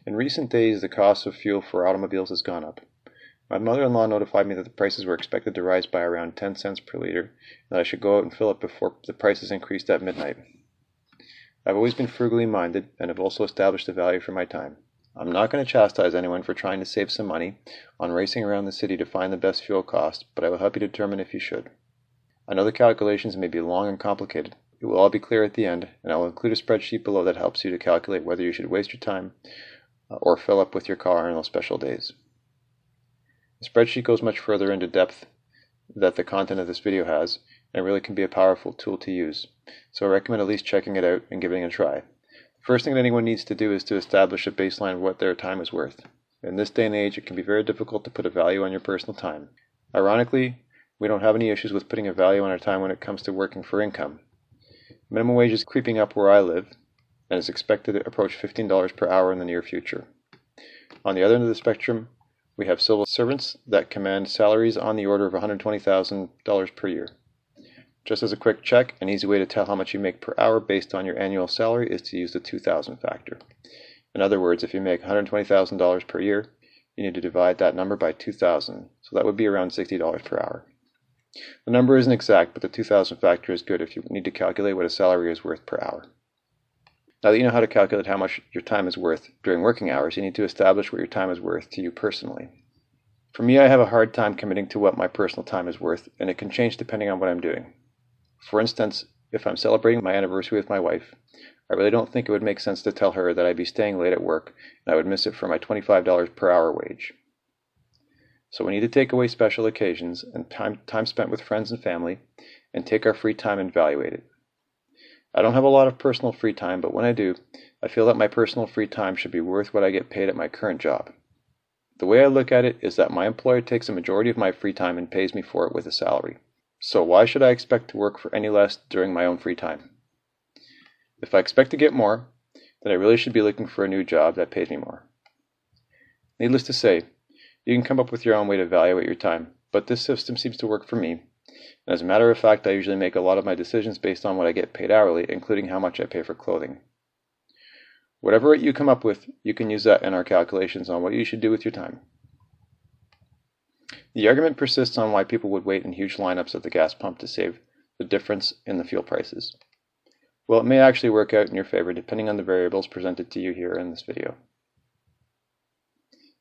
In recent days, the cost of fuel for automobiles has gone up. My mother-in-law notified me that the prices were expected to rise by around 10 cents per liter, and that I should go out and fill up before the prices increased at midnight. I've always been frugally minded and have also established a value for my time. I'm not going to chastise anyone for trying to save some money on racing around the city to find the best fuel cost, but I will help you determine if you should. I know the calculations may be long and complicated. It will all be clear at the end, and I will include a spreadsheet below that helps you to calculate whether you should waste your time or fill up with your car on those special days. The spreadsheet goes much further into depth that the content of this video has, and it really can be a powerful tool to use, so I recommend at least checking it out and giving it a try. The first thing that anyone needs to do is to establish a baseline of what their time is worth. In this day and age, it can be very difficult to put a value on your personal time. Ironically, we don't have any issues with putting a value on our time when it comes to working for income. Minimum wage is creeping up where I live, and is expected to approach $15 per hour in the near future. On the other end of the spectrum, we have civil servants that command salaries on the order of $120,000 per year. Just as a quick check, an easy way to tell how much you make per hour based on your annual salary is to use the 2,000 factor. In other words, if you make $120,000 per year, you need to divide that number by 2,000, so that would be around $60 per hour. The number isn't exact, but the 2,000 factor is good if you need to calculate what a salary is worth per hour. Now that you know how to calculate how much your time is worth during working hours, you need to establish what your time is worth to you personally. For me, I have a hard time committing to what my personal time is worth, and it can change depending on what I'm doing. For instance, if I'm celebrating my anniversary with my wife, I really don't think it would make sense to tell her that I'd be staying late at work and I would miss it for my $25 per hour wage. So we need to take away special occasions and time spent with friends and family and take our free time and evaluate it. I don't have a lot of personal free time, but when I do, I feel that my personal free time should be worth what I get paid at my current job. The way I look at it is that my employer takes a majority of my free time and pays me for it with a salary. So why should I expect to work for any less during my own free time? If I expect to get more, then I really should be looking for a new job that pays me more. Needless to say, you can come up with your own way to evaluate your time, but this system seems to work for me. And as a matter of fact, I usually make a lot of my decisions based on what I get paid hourly, including how much I pay for clothing. Whatever rate you come up with, you can use that in our calculations on what you should do with your time. The argument persists on why people would wait in huge lineups at the gas pump to save the difference in the fuel prices. Well, it may actually work out in your favor depending on the variables presented to you here in this video.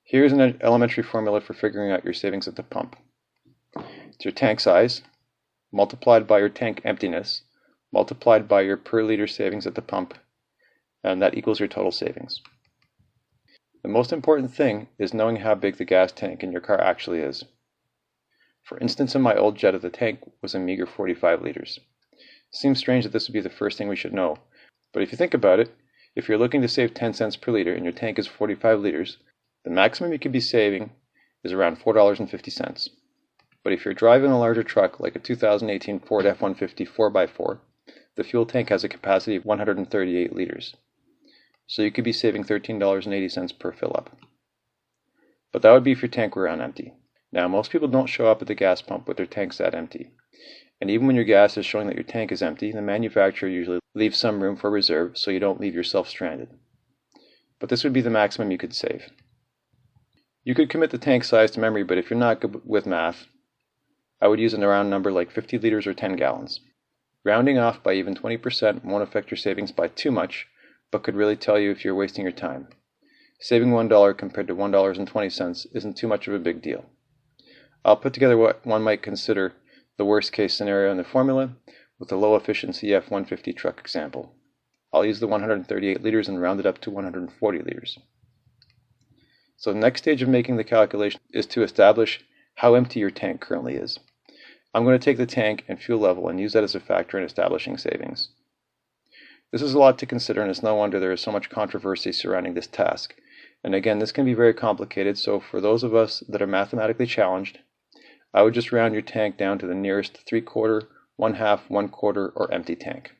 Here's an elementary formula for figuring out your savings at the pump. It's your tank size, multiplied by your tank emptiness, multiplied by your per liter savings at the pump, and that equals your total savings. The most important thing is knowing how big the gas tank in your car actually is. For instance, in my old Jetta, the tank was a meager 45 liters. Seems strange that this would be the first thing we should know, but if you think about it, if you're looking to save 10 cents per liter and your tank is 45 liters, the maximum you could be saving is around $4.50. But if you're driving a larger truck like a 2018 Ford F-150 4x4, the fuel tank has a capacity of 138 liters. So you could be saving $13.80 per fill up. But that would be if your tank were on empty. Now, most people don't show up at the gas pump with their tanks that empty. And even when your gas is showing that your tank is empty, the manufacturer usually leaves some room for reserve so you don't leave yourself stranded. But this would be the maximum you could save. You could commit the tank size to memory, but if you're not good with math, I would use a round number like 50 liters or 10 gallons. Rounding off by even 20% won't affect your savings by too much, but could really tell you if you're wasting your time. Saving $1 compared to $1.20 isn't too much of a big deal. I'll put together what one might consider the worst case scenario in the formula with the low efficiency F-150 truck example. I'll use the 138 liters and round it up to 140 liters. So the next stage of making the calculation is to establish how empty your tank currently is. I'm going to take the tank and fuel level and use that as a factor in establishing savings. This is a lot to consider, and it's no wonder there is so much controversy surrounding this task. And again, this can be very complicated, so for those of us that are mathematically challenged, I would just round your tank down to the nearest 3/4, 1/2, 1/4, or empty tank.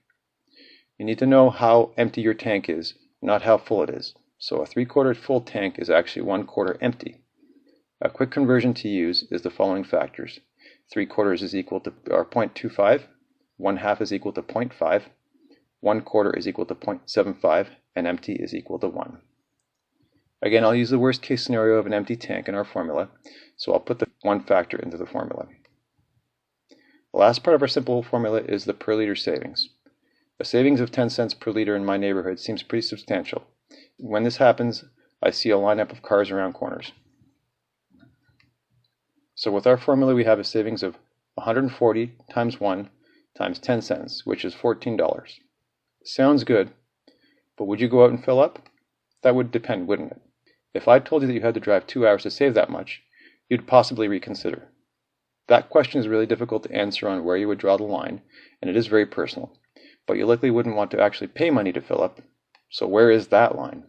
You need to know how empty your tank is, not how full it is. So a 3/4 full tank is actually 1/4 empty. A quick conversion to use is the following factors. 3/4 is equal to 0.25, 1/2 is equal to 0.5, 1/4 is equal to 0.75, and empty is equal to 1. Again, I'll use the worst case scenario of an empty tank in our formula, so I'll put the one factor into the formula. The last part of our simple formula is the per liter savings. A savings of 10 cents per liter in my neighborhood seems pretty substantial. When this happens, I see a lineup of cars around corners. So with our formula, we have a savings of 140 times 1 times 10 cents, which is $14. Sounds good, but would you go out and fill up? That would depend, wouldn't it? If I told you that you had to drive 2 hours to save that much, you'd possibly reconsider. That question is really difficult to answer on where you would draw the line, and it is very personal. But you likely wouldn't want to actually pay money to fill up. So where is that line?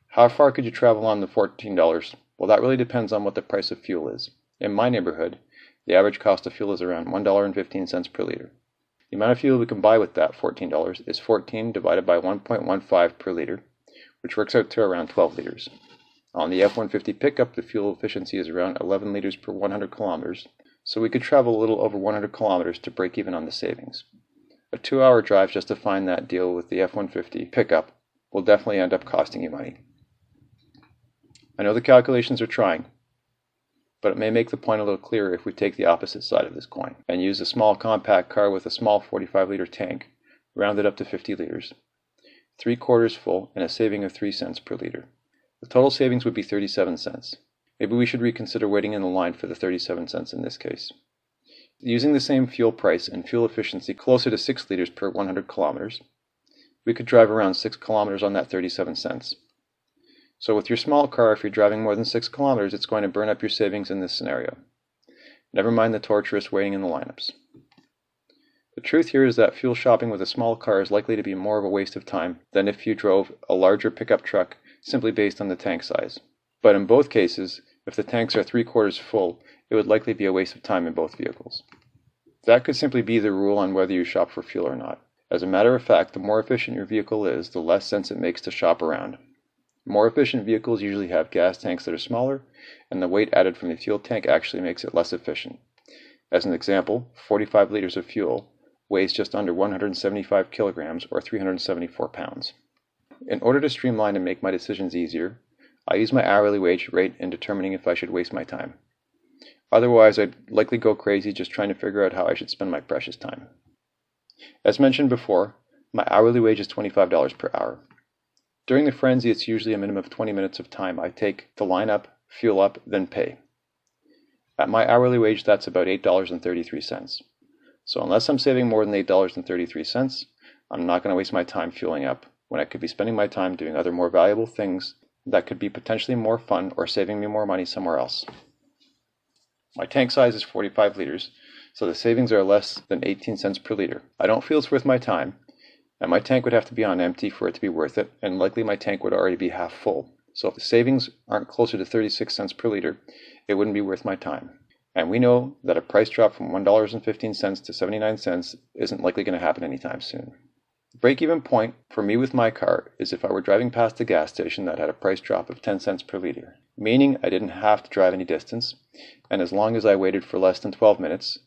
How far could you travel on the $14? Well, that really depends on what the price of fuel is. In my neighborhood, the average cost of fuel is around $1.15 per liter. The amount of fuel we can buy with that $14 is 14 divided by 1.15 per liter, which works out to around 12 liters. On the F-150 pickup, the fuel efficiency is around 11 liters per 100 kilometers, so we could travel a little over 100 kilometers to break even on the savings. A 2-hour drive just to find that deal with the F-150 pickup will definitely end up costing you money. I know the calculations are trying, but it may make the point a little clearer if we take the opposite side of this coin and use a small compact car with a small 45-liter tank, rounded up to 50 liters, 3/4 full, and a saving of 3 cents per liter. The total savings would be 37 cents. Maybe we should reconsider waiting in the line for the 37 cents in this case. Using the same fuel price and fuel efficiency closer to 6 liters per 100 kilometers, we could drive around 6 kilometers on that 37 cents. So with your small car, if you're driving more than 6 kilometers, it's going to burn up your savings in this scenario. Never mind the torturous waiting in the lineups. The truth here is that fuel shopping with a small car is likely to be more of a waste of time than if you drove a larger pickup truck simply based on the tank size. But in both cases, if the tanks are 3/4 full, it would likely be a waste of time in both vehicles. That could simply be the rule on whether you shop for fuel or not. As a matter of fact, the more efficient your vehicle is, the less sense it makes to shop around. More efficient vehicles usually have gas tanks that are smaller, and the weight added from the fuel tank actually makes it less efficient. As an example, 45 liters of fuel weighs just under 175 kilograms or 374 pounds. In order to streamline and make my decisions easier, I use my hourly wage rate in determining if I should waste my time. Otherwise, I'd likely go crazy just trying to figure out how I should spend my precious time. As mentioned before, my hourly wage is $25 per hour. During the frenzy, it's usually a minimum of 20 minutes of time I take to line up, fuel up, then pay. At my hourly wage, that's about $8.33. So unless I'm saving more than $8.33, I'm not going to waste my time fueling up when I could be spending my time doing other more valuable things that could be potentially more fun or saving me more money somewhere else. My tank size is 45 liters, so the savings are less than 18 cents per liter. I don't feel it's worth my time, and my tank would have to be on empty for it to be worth it, and likely my tank would already be half full. So if the savings aren't closer to 36 cents per liter, it wouldn't be worth my time. And we know that a price drop from $1.15 to 79 cents isn't likely going to happen anytime soon. The break-even point for me with my car is if I were driving past a gas station that had a price drop of 10 cents per liter, meaning I didn't have to drive any distance, and as long as I waited for less than 12 minutes,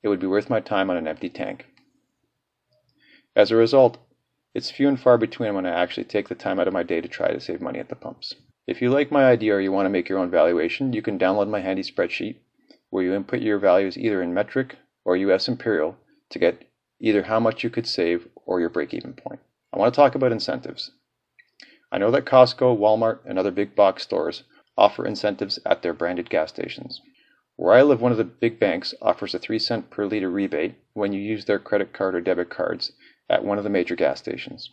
it would be worth my time on an empty tank. As a result, it's few and far between when I actually take the time out of my day to try to save money at the pumps. If you like my idea or you want to make your own valuation, you can download my handy spreadsheet where you input your values either in metric or US imperial to get either how much you could save or your break-even point. I want to talk about incentives. I know that Costco, Walmart, and other big box stores offer incentives at their branded gas stations. Where I live, one of the big banks offers a 3 cent per liter rebate when you use their credit card or debit cards at one of the major gas stations.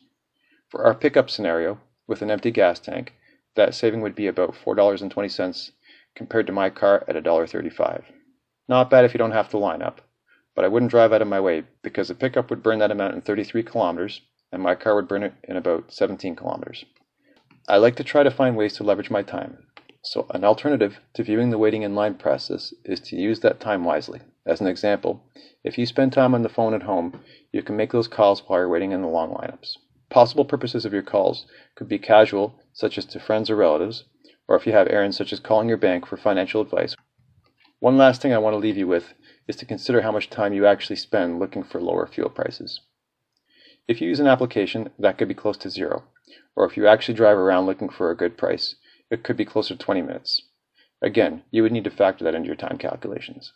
For our pickup scenario, with an empty gas tank, that saving would be about $4.20 compared to my car at $1.35. Not bad if you don't have to line up, but I wouldn't drive out of my way because the pickup would burn that amount in 33 kilometers and my car would burn it in about 17 kilometers. I like to try to find ways to leverage my time, so an alternative to viewing the waiting in line process is to use that time wisely. As an example, if you spend time on the phone at home, you can make those calls while you're waiting in the long lineups. Possible purposes of your calls could be casual, such as to friends or relatives, or if you have errands such as calling your bank for financial advice. One last thing I want to leave you with is to consider how much time you actually spend looking for lower fuel prices. If you use an application, that could be close to zero, or if you actually drive around looking for a good price, it could be closer to 20 minutes. Again, you would need to factor that into your time calculations.